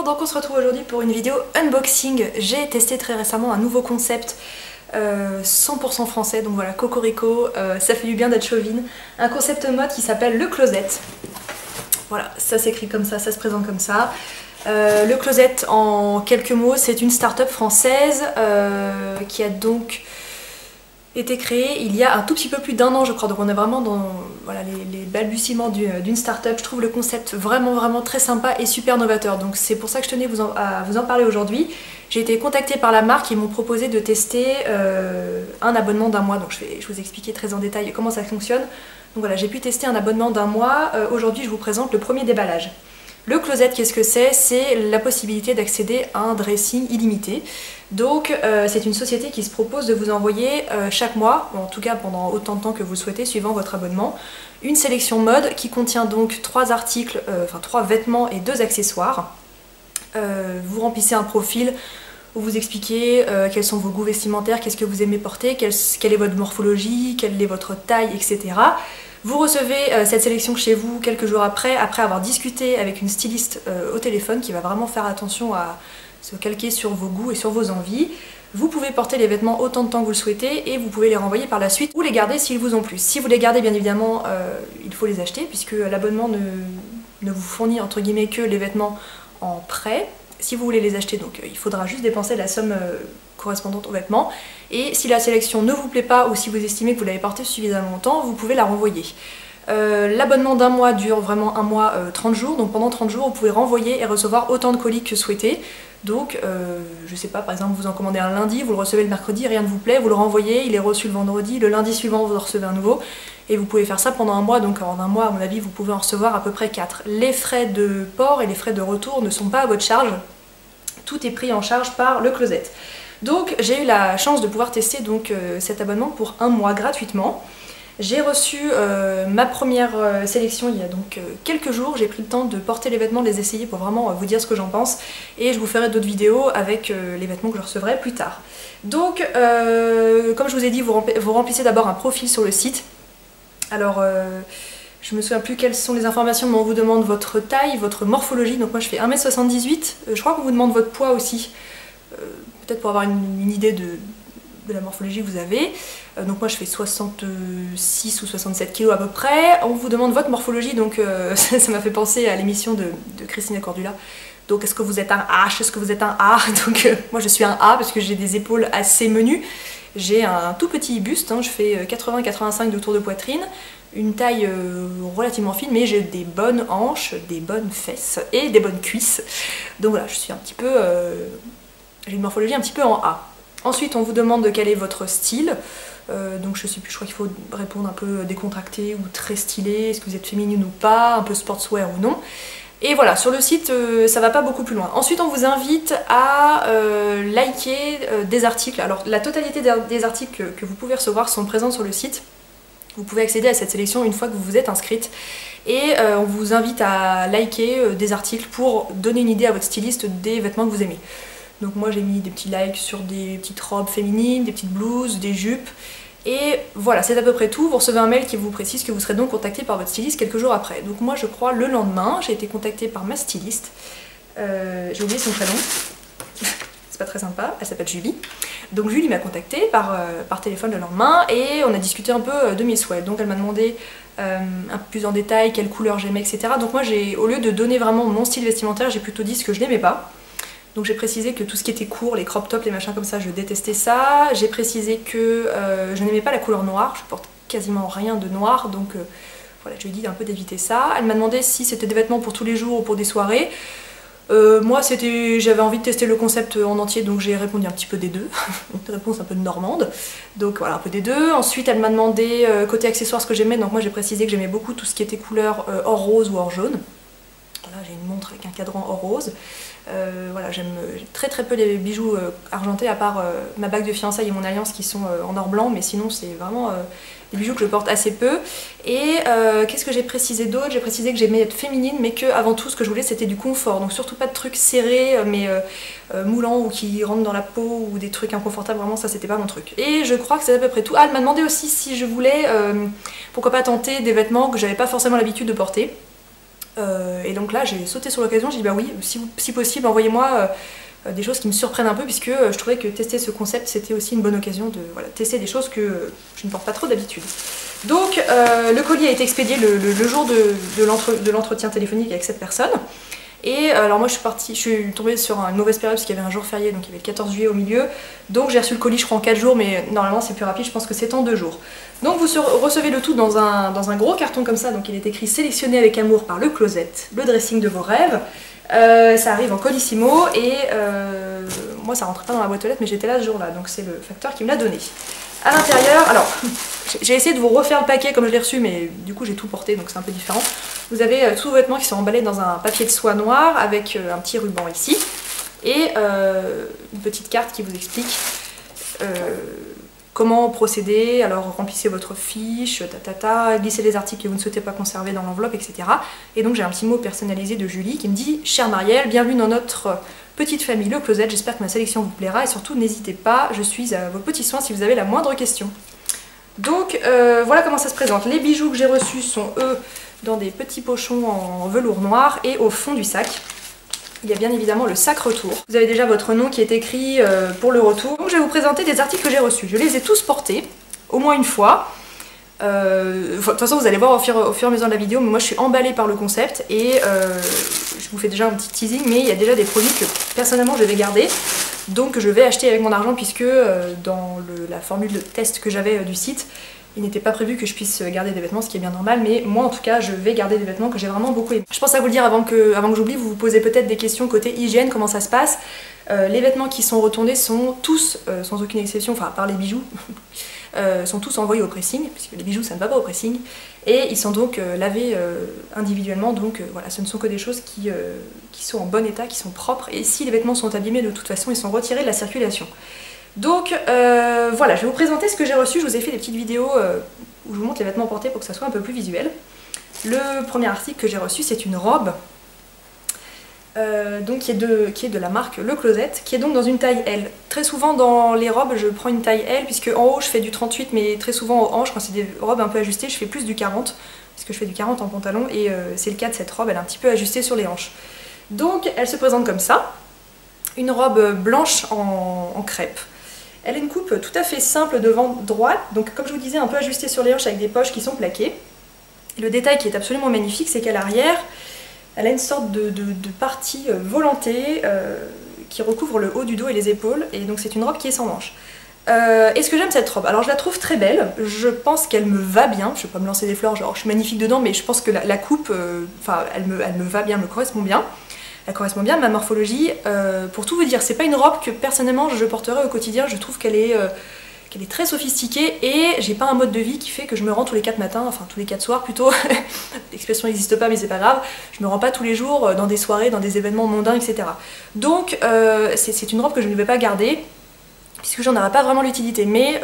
donc on se retrouve aujourd'hui pour une vidéo unboxing. J'ai testé très récemment un nouveau concept 100% français, donc voilà, cocorico, ça fait du bien d'être chauvine. Un concept mode qui s'appelle le closet. Voilà, ça s'écrit comme ça se présente comme ça. Le closet, en quelques mots, c'est une start-up française qui a donc été créée il y a un tout petit peu plus d'un an, je crois. Donc on est vraiment dans voilà, les balbutiements d'une start-up. Je trouve le concept vraiment très sympa et super novateur. Donc c'est pour ça que je tenais à vous en parler aujourd'hui. J'ai été contactée par la marque, ils m'ont proposé de tester un abonnement d'un mois. Donc je vais vous expliquer très en détail comment ça fonctionne. Donc voilà, j'ai pu tester un abonnement d'un mois. Aujourd'hui, je vous présente le premier déballage. Le closet, qu'est-ce que c'est? C'est la possibilité d'accéder à un dressing illimité. Donc c'est une société qui se propose de vous envoyer chaque mois, en tout cas pendant autant de temps que vous le souhaitez, suivant votre abonnement, une sélection mode qui contient donc 3 articles, enfin 3 vêtements et 2 accessoires. Vous remplissez un profil où vous expliquez quels sont vos goûts vestimentaires, qu'est-ce que vous aimez porter, quelle est votre morphologie, quelle est votre taille, etc. Vous recevez cette sélection chez vous quelques jours après avoir discuté avec une styliste au téléphone qui va vraiment faire attention à se calquer sur vos goûts et sur vos envies. Vous pouvez porter les vêtements autant de temps que vous le souhaitez et vous pouvez les renvoyer par la suite ou les garder s'ils vous ont plu. Si vous les gardez, bien évidemment, il faut les acheter puisque l'abonnement ne vous fournit entre guillemets que les vêtements en prêt. Si vous voulez les acheter, donc il faudra juste dépenser la somme correspondante aux vêtements. Et si la sélection ne vous plaît pas ou si vous estimez que vous l'avez portée suffisamment longtemps, vous pouvez la renvoyer. L'abonnement d'un mois dure vraiment un mois, 30 jours, donc pendant 30 jours vous pouvez renvoyer et recevoir autant de colis que souhaité. Donc je sais pas, par exemple vous en commandez un lundi, vous le recevez le mercredi, rien ne vous plaît, vous le renvoyez, il est reçu le vendredi, le lundi suivant vous en recevez un nouveau, et vous pouvez faire ça pendant un mois, donc en un mois à mon avis vous pouvez en recevoir à peu près 4. Les frais de port et les frais de retour ne sont pas à votre charge, tout est pris en charge par le closet. Donc j'ai eu la chance de pouvoir tester donc, cet abonnement pour un mois gratuitement. J'ai reçu ma première sélection il y a donc quelques jours, j'ai pris le temps de porter les vêtements, de les essayer pour vraiment vous dire ce que j'en pense et je vous ferai d'autres vidéos avec les vêtements que je recevrai plus tard. Donc comme je vous ai dit, vous remplissez d'abord un profil sur le site. Alors je me souviens plus quelles sont les informations, mais on vous demande votre taille, votre morphologie, donc moi je fais 1m78, je crois qu'on vous demande votre poids aussi, peut-être pour avoir une idée de la morphologie que vous avez. Donc moi je fais 66 ou 67 kg à peu près. On vous demande votre morphologie, donc ça m'a fait penser à l'émission de Christina Cordula. Donc est-ce que vous êtes un H, est-ce que vous êtes un A? Donc moi je suis un A parce que j'ai des épaules assez menues. J'ai un tout petit buste, hein, je fais 80-85 de tour de poitrine, une taille relativement fine, mais j'ai des bonnes hanches, des bonnes fesses et des bonnes cuisses. Donc voilà, je suis un petit peu... j'ai une morphologie un petit peu en A. Ensuite, on vous demande quel est votre style. Donc je sais plus, je crois qu'il faut répondre un peu décontracté ou très stylé, est-ce que vous êtes féminine ou pas, un peu sportswear ou non. Et voilà, sur le site, ça va pas beaucoup plus loin. Ensuite, on vous invite à liker des articles. Alors, la totalité des articles que vous pouvez recevoir sont présents sur le site. Vous pouvez accéder à cette sélection une fois que vous vous êtes inscrite. Et on vous invite à liker des articles pour donner une idée à votre styliste des vêtements que vous aimez. Donc moi j'ai mis des petits likes sur des petites robes féminines, des petites blouses, des jupes. Et voilà, c'est à peu près tout. Vous recevez un mail qui vous précise que vous serez donc contacté par votre styliste quelques jours après. Donc moi je crois le lendemain, j'ai été contactée par ma styliste. J'ai oublié son prénom. C'est pas très sympa, elle s'appelle Julie. Donc Julie m'a contactée par téléphone le lendemain et on a discuté un peu de mes souhaits. Donc elle m'a demandé un peu plus en détail quelle couleur j'aimais, etc. Donc moi au lieu de donner vraiment mon style vestimentaire, j'ai plutôt dit ce que je n'aimais pas. Donc j'ai précisé que tout ce qui était court, les crop tops, les machins comme ça, je détestais ça. J'ai précisé que je n'aimais pas la couleur noire, je porte quasiment rien de noir, donc voilà, je lui ai dit un peu d'éviter ça. Elle m'a demandé si c'était des vêtements pour tous les jours ou pour des soirées. Moi j'avais envie de tester le concept en entier, donc j'ai répondu un petit peu des deux, une réponse un peu normande, donc voilà, un peu des deux. Ensuite elle m'a demandé côté accessoires ce que j'aimais, donc moi j'ai précisé que j'aimais beaucoup tout ce qui était couleur or rose ou or jaune. Voilà, j'ai une montre avec un cadran or rose. Voilà, j'aime très peu les bijoux argentés à part ma bague de fiançailles et mon alliance qui sont en or blanc, mais sinon c'est vraiment des bijoux que je porte assez peu. Et qu'est-ce que j'ai précisé d'autre? J'ai précisé que j'aimais être féminine, mais que avant tout ce que je voulais c'était du confort, donc surtout pas de trucs serrés mais moulants ou qui rentrent dans la peau ou des trucs inconfortables, vraiment ça c'était pas mon truc. Et je crois que c'est à peu près tout. Ah, elle m'a demandé aussi si je voulais pourquoi pas tenter des vêtements que j'avais pas forcément l'habitude de porter. Et donc là j'ai sauté sur l'occasion, j'ai dit bah oui, si possible envoyez-moi des choses qui me surprennent un peu, puisque je trouvais que tester ce concept c'était aussi une bonne occasion de tester des choses que je ne porte pas trop d'habitude. Donc le colis a été expédié le jour de l'entretien téléphonique avec cette personne. Et alors moi je suis tombée sur une mauvaise période parce qu'il y avait un jour férié, donc il y avait le 14 juillet au milieu. Donc j'ai reçu le colis je crois en 4 jours, mais normalement c'est plus rapide, je pense que c'est en 2 jours. Donc vous recevez le tout dans un gros carton comme ça, donc il est écrit sélectionné avec amour par Le Closet, le dressing de vos rêves. Ça arrive en colissimo et moi ça rentrait pas dans la boîte aux lettres mais j'étais là ce jour là, donc c'est le facteur qui me l'a donné. À l'intérieur, alors j'ai essayé de vous refaire le paquet comme je l'ai reçu, mais du coup j'ai tout porté donc c'est un peu différent. Vous avez tous vos vêtements qui sont emballés dans un papier de soie noir avec un petit ruban ici et une petite carte qui vous explique comment procéder. Alors remplissez votre fiche, glissez les articles que vous ne souhaitez pas conserver dans l'enveloppe, etc. Et donc j'ai un petit mot personnalisé de Julie qui me dit « Chère Marielle, bienvenue dans notre petite famille Le Closet, j'espère que ma sélection vous plaira et surtout n'hésitez pas, je suis à vos petits soins si vous avez la moindre question. » Donc voilà comment ça se présente. Les bijoux que j'ai reçus sont eux dans des petits pochons en velours noir et au fond du sac il y a bien évidemment le sac retour. Vous avez déjà votre nom qui est écrit pour le retour. Donc je vais vous présenter des articles que j'ai reçus. Je les ai tous portés, au moins une fois. De toute façon vous allez voir au fur et à mesure de la vidéo, mais moi je suis emballée par le concept et je vous fais déjà un petit teasing, mais il y a déjà des produits que personnellement je vais garder. Donc je vais acheter avec mon argent puisque dans la formule de test que j'avais du site, il n'était pas prévu que je puisse garder des vêtements, ce qui est bien normal, mais moi en tout cas je vais garder des vêtements que j'ai vraiment beaucoup aimés. Je pense à vous le dire avant que j'oublie, vous vous posez peut-être des questions côté hygiène, comment ça se passe. Les vêtements qui sont retournés sont tous, sans aucune exception, enfin à part les bijoux, sont tous envoyés au pressing, puisque les bijoux ça ne va pas au pressing, et ils sont donc lavés individuellement, donc voilà, ce ne sont que des choses qui sont en bon état, qui sont propres, et si les vêtements sont abîmés de toute façon, ils sont retirés de la circulation. Donc voilà, je vais vous présenter ce que j'ai reçu. Je vous ai fait des petites vidéos où je vous montre les vêtements portés pour que ça soit un peu plus visuel. Le premier article que j'ai reçu, c'est une robe donc qui est de la marque Le Closet, qui est donc dans une taille L. Très souvent dans les robes, je prends une taille L, puisque en haut je fais du 38, mais très souvent aux hanches, quand c'est des robes un peu ajustées, je fais plus du 40, puisque je fais du 40 en pantalon, et c'est le cas de cette robe, elle est un petit peu ajustée sur les hanches. Donc elle se présente comme ça, une robe blanche en crêpe. Elle a une coupe tout à fait simple devant droite, donc comme je vous disais un peu ajustée sur les hanches avec des poches qui sont plaquées. Et le détail qui est absolument magnifique, c'est qu'à l'arrière, elle a une sorte de partie volantée qui recouvre le haut du dos et les épaules, et donc c'est une robe qui est sans manches. Est-ce que j'aime cette robe? Alors je la trouve très belle, je pense qu'elle me va bien, je vais pas me lancer des fleurs genre je suis magnifique dedans, mais je pense que la coupe, elle me va bien, me correspond bien. Elle correspond bien à ma morphologie. Pour tout vous dire, c'est pas une robe que personnellement je porterai au quotidien, je trouve qu'elle est très sophistiquée et j'ai pas un mode de vie qui fait que je me rends tous les 4 matins, enfin tous les 4 soirs plutôt, l'expression n'existe pas mais c'est pas grave, je me rends pas tous les jours dans des soirées, dans des événements mondains, etc. Donc c'est une robe que je ne vais pas garder, puisque j'en aurai pas vraiment l'utilité, mais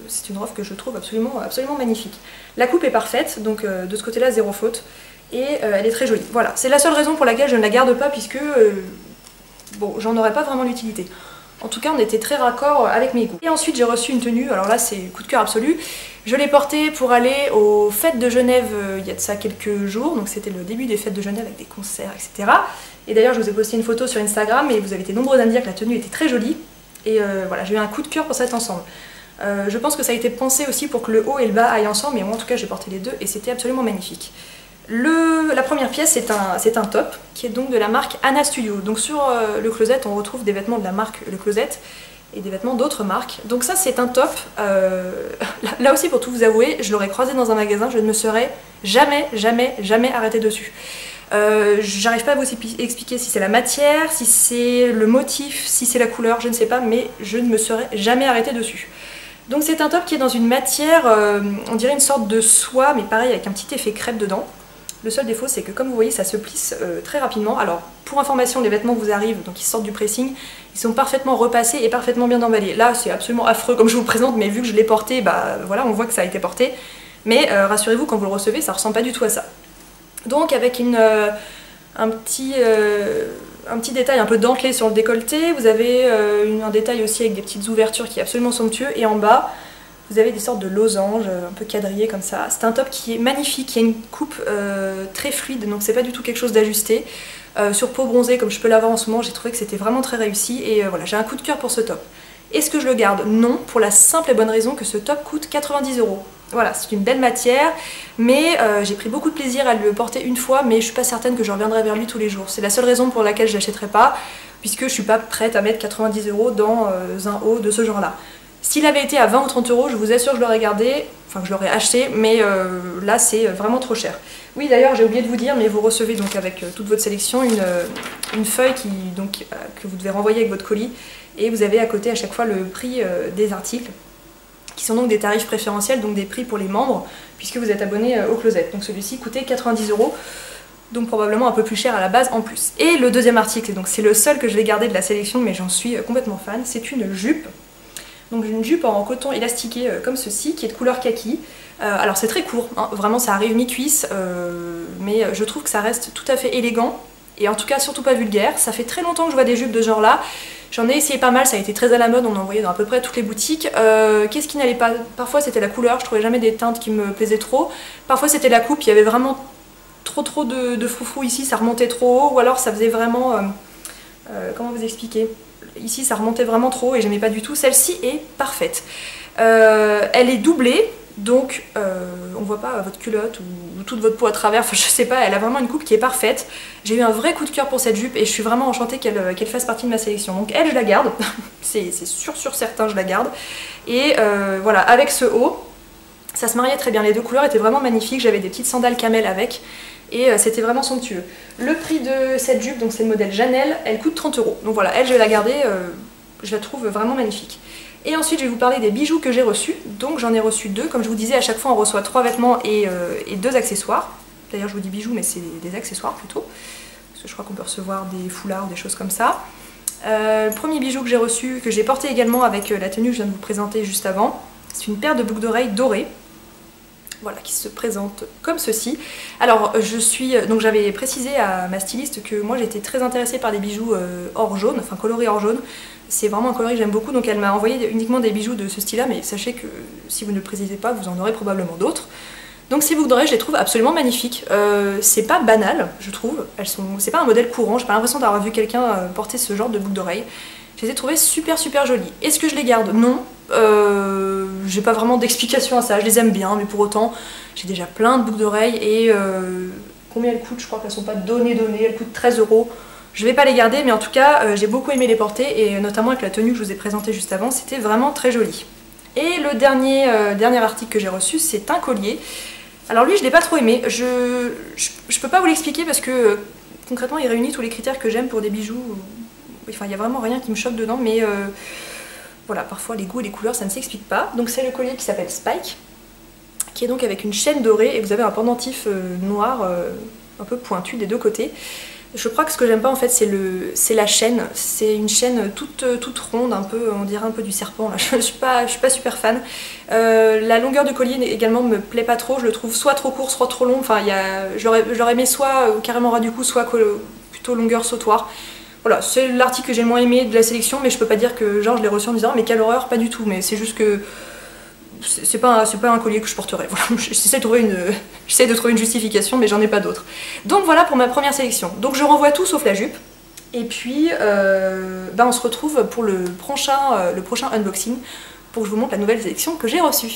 c'est une robe que je trouve absolument magnifique. La coupe est parfaite, donc de ce côté-là, zéro faute. Et elle est très jolie. Voilà, c'est la seule raison pour laquelle je ne la garde pas, puisque bon, j'en aurais pas vraiment l'utilité. En tout cas, on était très raccord avec mes goûts. Et ensuite, j'ai reçu une tenue, alors là, c'est coup de cœur absolu. Je l'ai portée pour aller aux fêtes de Genève il y a de ça quelques jours, donc c'était le début des fêtes de Genève avec des concerts, etc. Et d'ailleurs, je vous ai posté une photo sur Instagram et vous avez été nombreux à me dire que la tenue était très jolie. Et voilà, j'ai eu un coup de cœur pour cet ensemble. Je pense que ça a été pensé aussi pour que le haut et le bas aillent ensemble, mais moi en tout cas, j'ai porté les deux et c'était absolument magnifique. La première pièce, c'est un top qui est donc de la marque Anna Studio. Donc sur Le Closet, on retrouve des vêtements de la marque Le Closet et des vêtements d'autres marques. Donc ça, c'est un top. Là aussi, pour tout vous avouer, je l'aurais croisé dans un magasin, je ne me serais jamais arrêtée dessus. J'arrive pas à vous expliquer si c'est la matière, si c'est le motif, si c'est la couleur, je ne sais pas, mais je ne me serais jamais arrêtée dessus. Donc c'est un top qui est dans une matière, on dirait une sorte de soie, mais pareil avec un petit effet crêpe dedans. Le seul défaut, c'est que comme vous voyez, ça se plisse très rapidement. Alors, pour information, les vêtements vous arrivent, donc ils sortent du pressing, ils sont parfaitement repassés et parfaitement bien emballés. Là, c'est absolument affreux comme je vous le présente, mais vu que je l'ai porté, bah voilà, on voit que ça a été porté. Mais rassurez-vous, quand vous le recevez, ça ressemble pas du tout à ça. Donc, avec un petit détail un peu dentelé sur le décolleté, vous avez un détail aussi avec des petites ouvertures qui est absolument somptueux, et en bas, Vous avez des sortes de losanges un peu quadrillés comme ça. C'est un top qui est magnifique, qui a une coupe très fluide, donc c'est pas du tout quelque chose d'ajusté. Sur peau bronzée, comme je peux l'avoir en ce moment, j'ai trouvé que c'était vraiment très réussi et voilà, j'ai un coup de cœur pour ce top. Est-ce que je le garde? Non, pour la simple et bonne raison que ce top coûte 90 €. Voilà, c'est une belle matière, mais j'ai pris beaucoup de plaisir à le porter une fois, mais je suis pas certaine que je reviendrai vers lui tous les jours. C'est la seule raison pour laquelle je l'achèterai pas, puisque je suis pas prête à mettre 90 € dans un haut de ce genre-là. S'il avait été à 20 ou 30 €, je vous assure que je l'aurais gardé, enfin que je l'aurais acheté, mais là c'est vraiment trop cher. Oui, d'ailleurs j'ai oublié de vous dire, mais vous recevez donc avec toute votre sélection une feuille que vous devez renvoyer avec votre colis, et vous avez à côté à chaque fois le prix des articles, qui sont donc des tarifs préférentiels, donc des prix pour les membres, puisque vous êtes abonné au Closet. Donc celui-ci coûtait 90 €, donc probablement un peu plus cher à la base en plus. Et le deuxième article, et donc c'est le seul que je vais garder de la sélection, mais j'en suis complètement fan, c'est une jupe. Donc une jupe en coton élastiqué comme ceci, qui est de couleur kaki. Alors c'est très court, hein, vraiment ça arrive mi-cuisse, mais je trouve que ça reste tout à fait élégant, et en tout cas surtout pas vulgaire. Ça fait très longtemps que je vois des jupes de ce genre là. J'en ai essayé pas mal, ça a été très à la mode, on en voyait dans à peu près toutes les boutiques. Qu'est-ce qui n'allait pas? Parfois c'était la couleur, je trouvais jamais des teintes qui me plaisaient trop. Parfois c'était la coupe, il y avait vraiment trop de froufrou ici, ça remontait trop haut, ou alors ça faisait vraiment... comment vous expliquer? Ici ça remontait vraiment trop et j'aimais pas du tout. Celle-ci est parfaite. Elle est doublée, donc on voit pas votre culotte ou toute votre peau à travers, enfin je sais pas, elle a vraiment une coupe qui est parfaite. J'ai eu un vrai coup de cœur pour cette jupe et je suis vraiment enchantée qu'elle fasse partie de ma sélection. Donc elle, je la garde, c'est sûr certain, je la garde. Et voilà, avec ce haut, ça se mariait très bien, les deux couleurs étaient vraiment magnifiques, j'avais des petites sandales camel avec, et c'était vraiment somptueux. Le prix de cette jupe, donc c'est le modèle Janelle, elle coûte 30 €. Donc voilà, elle je vais la garder, je la trouve vraiment magnifique. Et ensuite je vais vous parler des bijoux que j'ai reçus. Donc j'en ai reçu deux, comme je vous disais, à chaque fois on reçoit 3 vêtements et 2 accessoires. D'ailleurs je vous dis bijoux mais c'est des accessoires plutôt, parce que je crois qu'on peut recevoir des foulards ou des choses comme ça. Le premier bijou que j'ai reçu, que j'ai porté également avec la tenue que je viens de vous présenter juste avant, c'est une paire de boucles d'oreilles dorées. Voilà, qui se présente comme ceci. Alors donc j'avais précisé à ma styliste que moi j'étais très intéressée par des bijoux or jaune, enfin colorés or jaune. C'est vraiment un coloris que j'aime beaucoup, donc elle m'a envoyé uniquement des bijoux de ce style-là, mais sachez que si vous ne le précisez pas, vous en aurez probablement d'autres. Donc ces boucles d'oreilles, je les trouve absolument magnifiques. C'est pas banal, je trouve. C'est pas un modèle courant, j'ai pas l'impression d'avoir vu quelqu'un porter ce genre de boucles d'oreilles. Je les ai trouvées super jolies. Est-ce que je les garde? Non. J'ai pas vraiment d'explication à ça, je les aime bien, mais pour autant, j'ai déjà plein de boucles d'oreilles et combien elles coûtent? Je crois qu'elles sont pas données, elles coûtent 13 €. Je vais pas les garder, mais en tout cas, j'ai beaucoup aimé les porter, et notamment avec la tenue que je vous ai présentée juste avant, c'était vraiment très joli. Et le dernier article que j'ai reçu, c'est un collier. Alors lui, je l'ai pas trop aimé, je peux pas vous l'expliquer parce que concrètement, il réunit tous les critères que j'aime pour des bijoux. Enfin, il n'y a vraiment rien qui me choque dedans, mais voilà, parfois les goûts et les couleurs, ça ne s'explique pas. Donc c'est le collier qui s'appelle Spike, qui est donc avec une chaîne dorée, et vous avez un pendentif noir un peu pointu des deux côtés. Je crois que ce que j'aime pas en fait, c'est la chaîne. C'est une chaîne toute ronde, un peu, on dirait un peu du serpent là. Je suis pas super fan. La longueur du collier également me plaît pas trop. Je le trouve soit trop court, soit trop long. Enfin, j'aurais aimé soit carrément ras du cou, soit plutôt longueur sautoir. Voilà, c'est l'article que j'ai le moins aimé de la sélection, mais je peux pas dire que genre je l'ai reçu en me disant mais quelle horreur, pas du tout. Mais c'est juste que c'est pas un collier que je porterais. Voilà, j'essaie de trouver une justification, mais j'en ai pas d'autre. Donc voilà pour ma première sélection. Donc je renvoie tout sauf la jupe. Et puis on se retrouve pour le prochain unboxing, pour que je vous montre la nouvelle sélection que j'ai reçue.